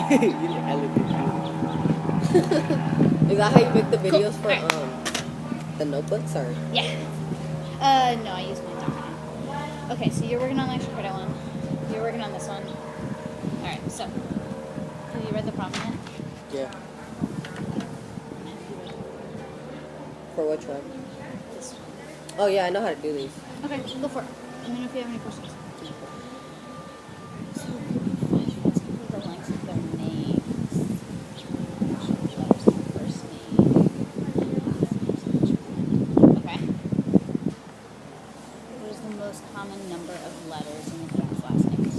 You look hella confused. Is that how you make the videos for the notebooks or? Yeah. No, I use my document. Okay, so you're working on the extra credit one. You're working on this one. Alright, so have you read the problem yet? Yeah. For which one? This one. Oh yeah, I know how to do these. Okay, go for it. Let me know if you have any questions. So the length of their names. Letters of the first name. Okay. What is the most common number of letters in the parents' last names?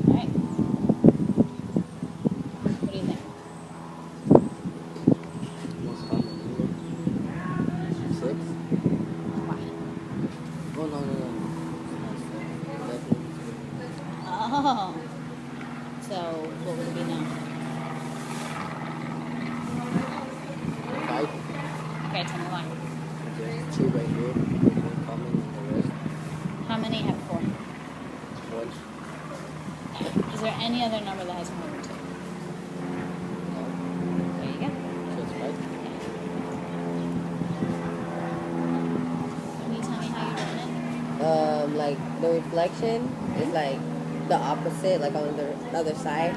Alright. What do you think? Most common number? 6? Why? Oh no. Oh. So what would it be now? 5. Okay, tell me why. There's 2 right here. One common and the rest. How many have 4? 1. Is there any other number that has more than 2? No. There you go. So it's 5. Can you tell me how you're doing it? Like the reflection is like the opposite, like on the other side.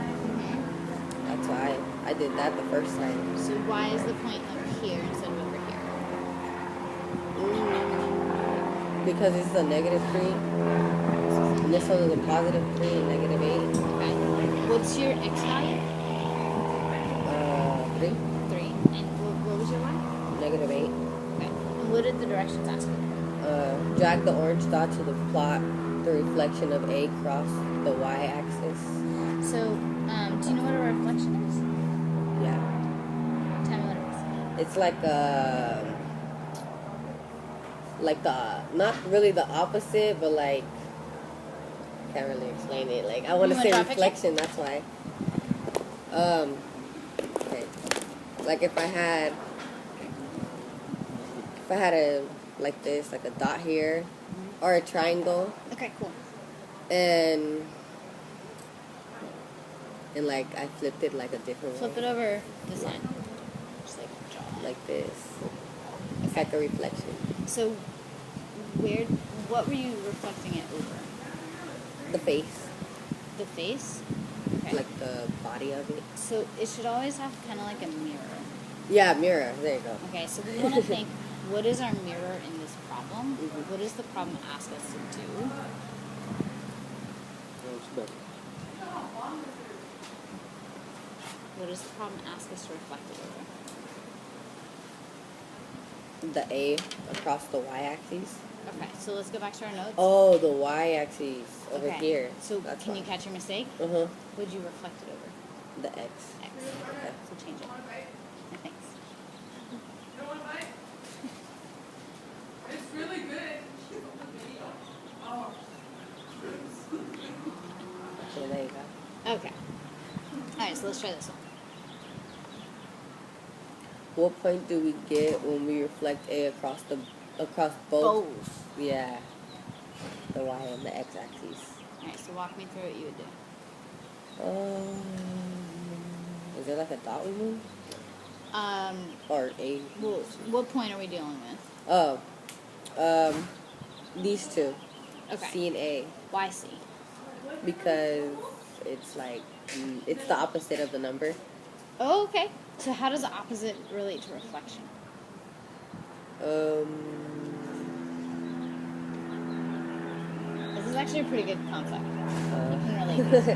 That's why I did that the first time. So why is the point over here instead of over here? Because it's a -3, and this one is a +3, -8. Okay. What's your x value? 3, 3. And what was your y? -8. Okay. And what did the directions ask you? Drag the orange dot to the plot the reflection of A across the y-axis. So, do you know what a reflection is? Yeah. Tell me what it is. It's like the not really the opposite, but like can't really explain it. Like I want to You say wanna draw a reflection. That's why. Okay. Like if I had a like this, like a dot here, or a triangle, Okay, cool. and like I flipped it like a different Flip way, it over this line. Just like draw. like this. It's like a reflection. So, what were you reflecting it over? The face, The face? Okay. like the body of it. So it should always have kind of like a mirror. Yeah, mirror. There you go. Okay, so we want to think, what is our mirror in this problem? Mhm. What does the problem ask us to do? What does the problem ask us to reflect it over? The A across the y-axis. Okay, so let's go back to our notes. Oh, the y-axis over Okay, here. So That's can you why. catch your mistake? Uh-huh. Would you reflect it over? The X. X. Okay. So change it. Thanks. It's really good. Okay, there you go. Okay. Alright, so let's try this one. What point do we get when we reflect A across both? Both. Yeah. The y and the x axis. Alright, so walk me through what you would do. Is there like a dot we move? Or A? Well, what point are we dealing with? Oh. These two. Okay. C and A. Why C? Because it's like, it's the opposite of the number. Oh, okay. So how does the opposite relate to reflection? This is actually a pretty good concept. You can relate these.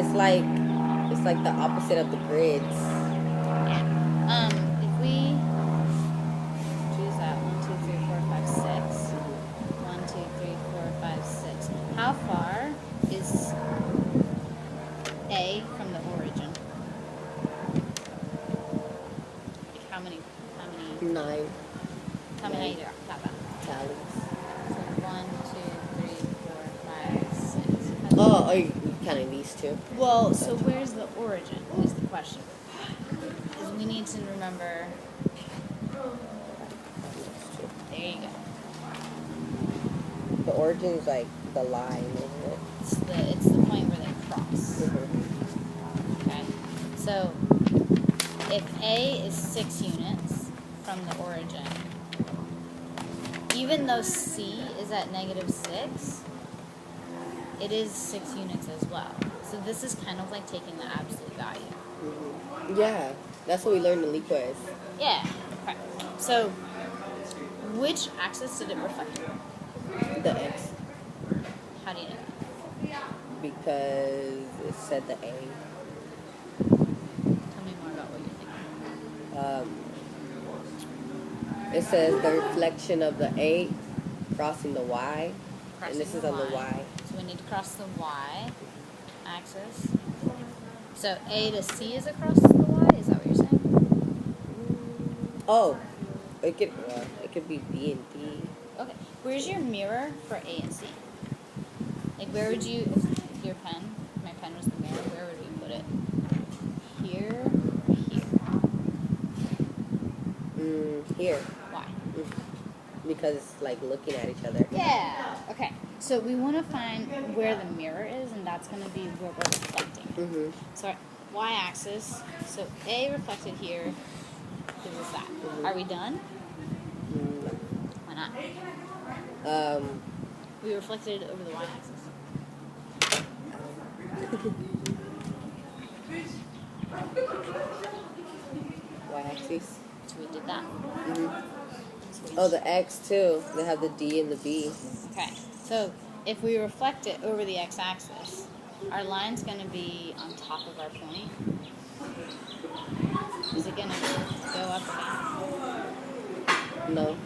It's like the opposite of the grids. Yeah. If we choose that 1, 2, 3, 4, 5, 6. 1, 2, 3, 4, 5, 6. How far is A from the origin? Like how many 9 how many do you got that? tallies. So 1, 2, 3, 4, 5, 6. Oh, you're counting these two? Well, so where's the origin is the question. Because we need to remember. There you go. The origin is like the line, isn't it? It's the point where they cross. Mm-hmm. Okay. So if A is 6 units from the origin, even though C is at -6, it is 6 units as well. So this is kind of like taking the absolute value. Mm-hmm. Yeah, that's what we learned in Liquid. Yeah. Okay. So which axis did it reflect on? The X, How do you know that? because it said the A. Tell me more about what you're thinking. It says the reflection of the A crossing the Y, and this is on the Y. So we need to cross the Y axis. So A to C is across the Y? Is that what you're saying? Oh, it could be B and D. Okay. Where's your mirror for A and C? Like, where would you, if your pen, my pen was the mirror, where would we put it? Here or here? Here. Why? Because it's like looking at each other. Yeah. Okay. So we want to find where the mirror is, and that's going to be where we're reflecting. Mm-hmm. So our y-axis. So A reflected here gives us that. Mm-hmm. Are we done? No. Why not? We reflected over the y-axis. Y-axis. So we did that. Mm-hmm. Oh, the X too. They have the D and the B. Okay. So if we reflect it over the x-axis, our line's going to be on top of our point. Is it going to go up again? No.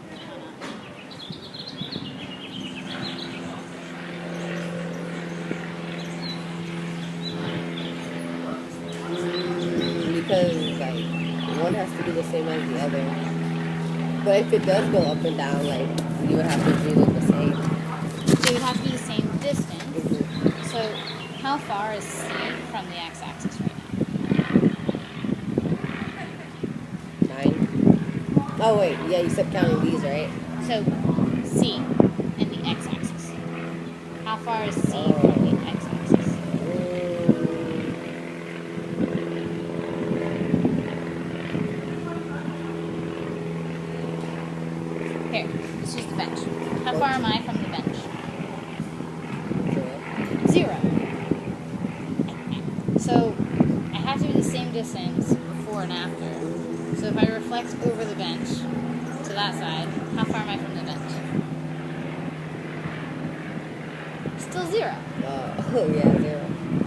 Because like one has to be the same as the other. But if it does go up and down, like you would have to do it the same. So it would have to be the same distance. Mm-hmm. So how far is C from the x-axis right now? 9. Oh wait, yeah, you said counting these, right? So C and the x-axis. How far is C from the x-axis? Here, let's use the bench. How far am I from the bench? 0. So I have to be the same distance before and after. So if I reflect over the bench to that side, how far am I from the bench? Still 0. Oh yeah, 0.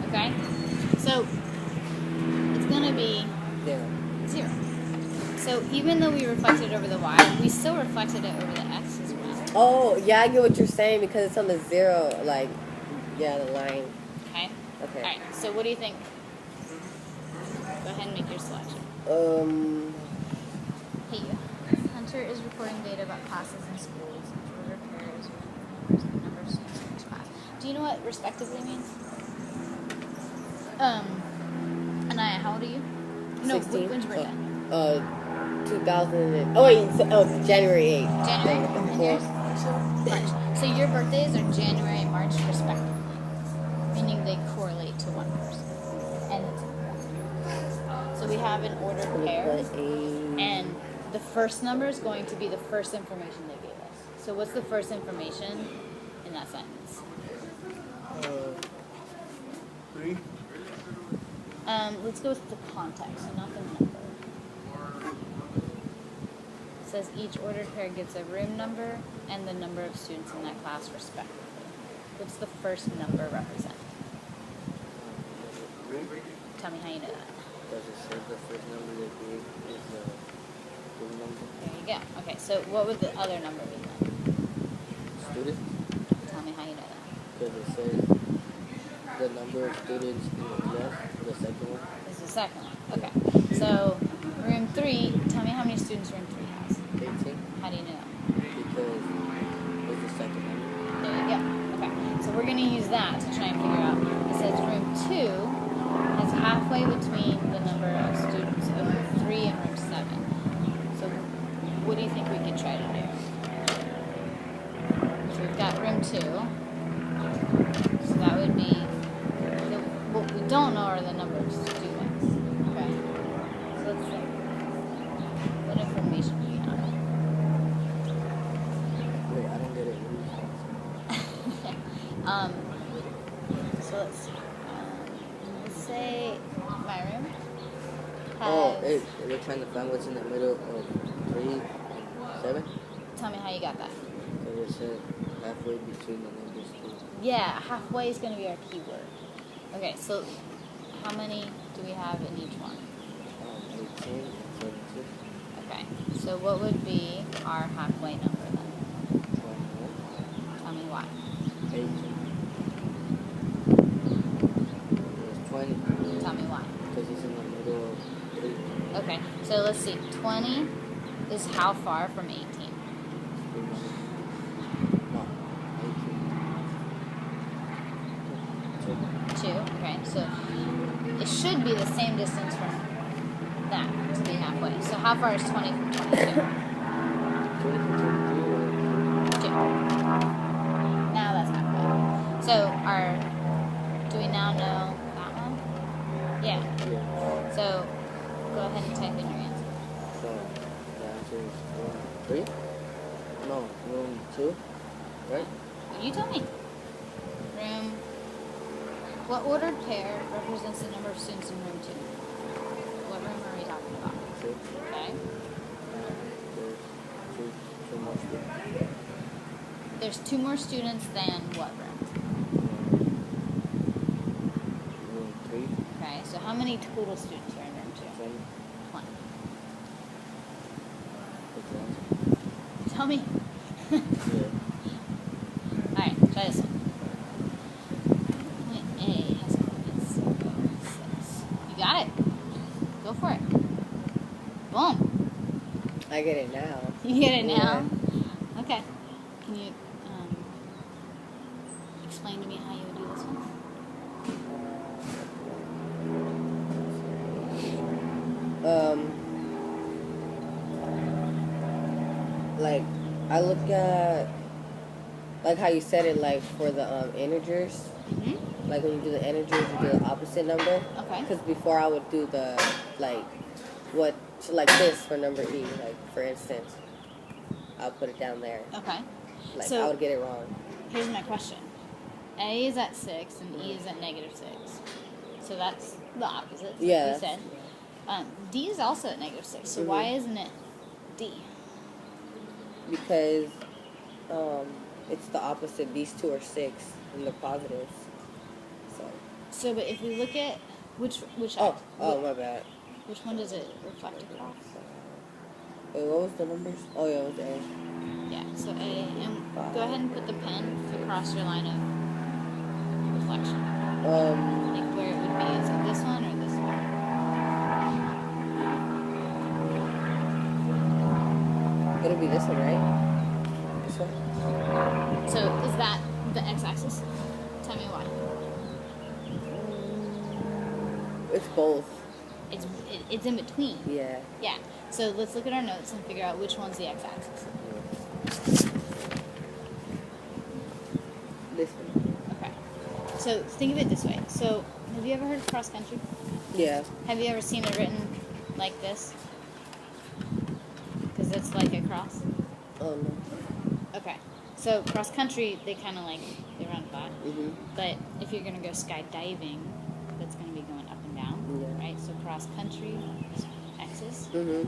Okay? So it's going to be 0. 0. So even though we reflected over the y, we still reflected it over the x as well. Oh yeah, I get what you're saying because it's on the 0, like yeah, the line. Okay? Okay. Alright, so what do you think? Go ahead and make your selection. Hey, you. Hunter is recording data about classes in schools, order pairs, numbers, and number of students in each class. Do you know what respectively means? Anaya, how old are you? No, 16. when's your birthday? 2000. January 8th. January? And yours? March. So your birthdays are January and March respectively, meaning they correlate to one person. And it's so we have an ordered pair, and the first number is going to be the first information they gave us. So what's the first information in that sentence? 3. Let's go with the context, so not the number. It says each ordered pair gives a room number and the number of students in that class respectively. What's the first number represent? Tell me how you know that. Does it say the first number they gave is the room number? There you go. Okay, so what would the other number be then? Students? Tell me how you know that. Because it says the number of students in the class, the second one. This is the second one. Okay. So room 3, tell me how many students room 3 has. 18. How do you know? Because it's the second number. There you go. Okay. So we're going to use that to try and figure out. It says room 2 is halfway between the number of students of room 3 and room 7. So what do you think we could try to do? So we've got room 2. So that would be, what we don't know are the number of students. Okay. So let's see. What information do we have? Wait, I don't get it. So let's see. Let's say my room has. Oh, we're trying to find what's in the middle of 3 and 7. Tell me how you got that. Because it said halfway between the numbers 2. Yeah, halfway is going to be our keyword. Okay, so how many do we have in each one? 18 and 22. Okay, so what would be our halfway number then? 21. Tell me why. 18. It's 20. Tell me why. Because it's in the middle of 3. Okay, so let's see. 20 is how far from 18? No, 18. 2. Okay, so it should be the same distance from that to be halfway. So how far is 20 from 22? 20 from 22. 2. Now that's halfway. So do we now know that one? Yeah. Yeah. So go ahead and type in your answer. So the answer is room 3? No, room 2, right? You tell me. Room. What ordered pair represents the number of students in room 2? What room are we talking about? 6. Okay. There's two more students. There's 2 more students than what room? Room 3. Okay, so how many total students are in room 2? 20. 1. What's the answer? Tell me. Yeah. Alright, try this one. Point A has coordinates 0, 6. You got it. Go for it. Boom. I get it now. You get it Yeah. now? Okay. Can you explain to me how you would do this one? Like, I look at, like how you said it, like for the integers. Mm-hmm. Like when you do the integers, you do the opposite number. Okay. Because before I would do the, like, like this for number E. Like, for instance, I'll put it down there. Okay. Like, So- I would get it wrong. Here's my question. A is at 6 and E is at -6. So that's the opposite. Yeah, You said. D is also at -6. So Mhm. why isn't it D? Because it's the opposite. These two are 6 and the positives. So. But if we look at which Oh, my bad. which one does it reflect across? Wait, what was the numbers? Oh, yeah, it was A. Yeah. So A, and go ahead and put the pen across your line of reflection. Like where it would be. Is it this one or this one? It'll be this one, right? This one? So is that the x-axis? Tell me why. It's both. It's in between. Yeah. Yeah. So let's look at our notes and figure out which one's the x-axis. This one. Okay. So think of it this way. So have you ever heard of cross country? Yeah. Have you ever seen it written like this? Because it's like a cross. Oh, no. Okay. So cross country, they kind of like they run flat. Mm-hmm. But if you're gonna go skydiving, that's gonna be going up and down, Yeah. right? So cross country is x's. Mm-hmm.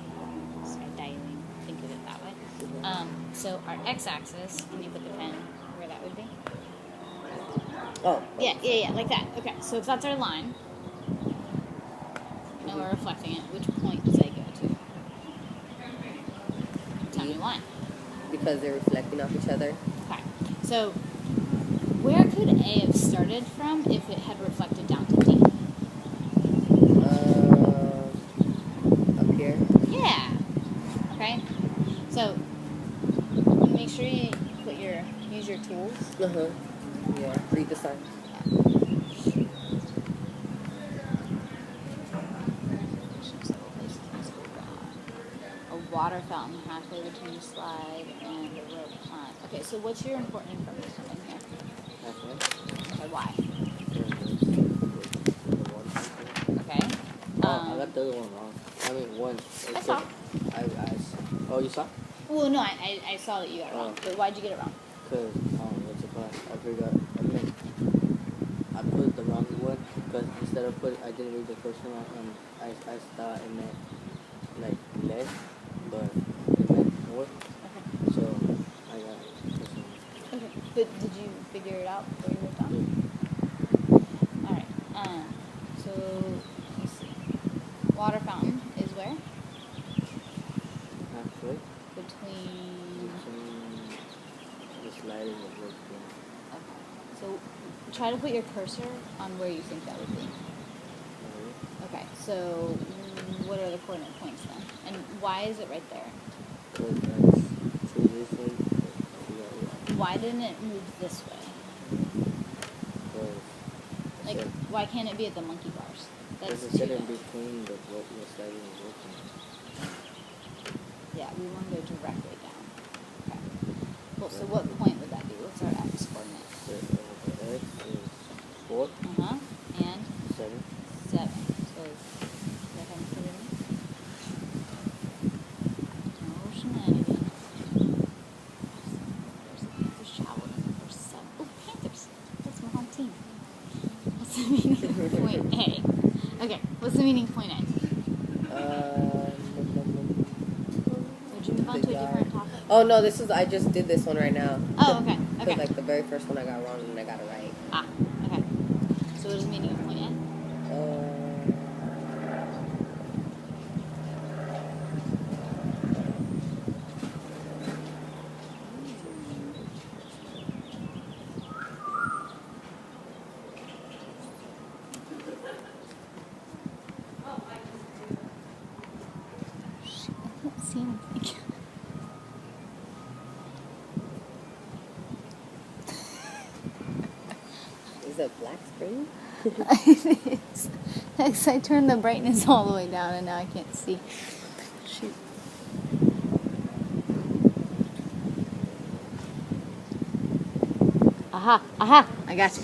Skydiving, think of it that way. Mhm. So our x-axis, can you put the pen where that would be? Oh. Yeah, like that. Okay, so if that's our line, and we're reflecting it, which point does A go to? Tell me why. Because they're reflecting off each other. Okay, so where could A have started from if it had reflected down to D? Up here. Yeah. Okay. So make sure you use your tools. Uh-huh. Yeah. Read the sign. A water fountain halfway between the slide and the rope climb. Okay, so what's your important information in here? Halfway. Okay, why? The water filter. Okay. Oh, I got the other one wrong. I mean, one. I saw. Oh, you saw? Well, no, I saw that you got it wrong. Oh. But why'd you get it wrong? Because, what's it called? I forgot. I put the wrong one because instead of I didn't read the first one, I thought it meant like less, but it meant more. Okay. So I got this one. Okay. But did you figure it out before you moved on? Yeah. All right. So let's see. Water fountain is where? Halfway Between. between the sliding and the wood. Okay. So try to put your cursor on where you think that would be. Okay. So what are the coordinate points then? And why is it right there? Because that's to this way. Why didn't it move this way? Because Like, why can't it be at the monkey bars? That's it too said in bad. between the sliding and wood. Yeah, we want to go directly down. Okay. Well, so what point would that be? What's our x coordinate? The x is 4, Uh-huh. And 7. 7. So, go ahead and put it in. No shenanigans. There's the Panthers traveling in the first 7. Oh, Panthers! That's my home team. What's the meaning of point A? Okay, what's the meaning of point A? Would you move on to a different topic? Oh no, I just did this one right now. Oh, okay. Because Okay. like the very first one I got wrong and I got it right. Ah, okay. So what is the meaning of point A? Shit, I don't see anything. Is it black screen? It is. Next, I turned the brightness all the way down and now I can't see. Shoot. Aha, aha, I got you.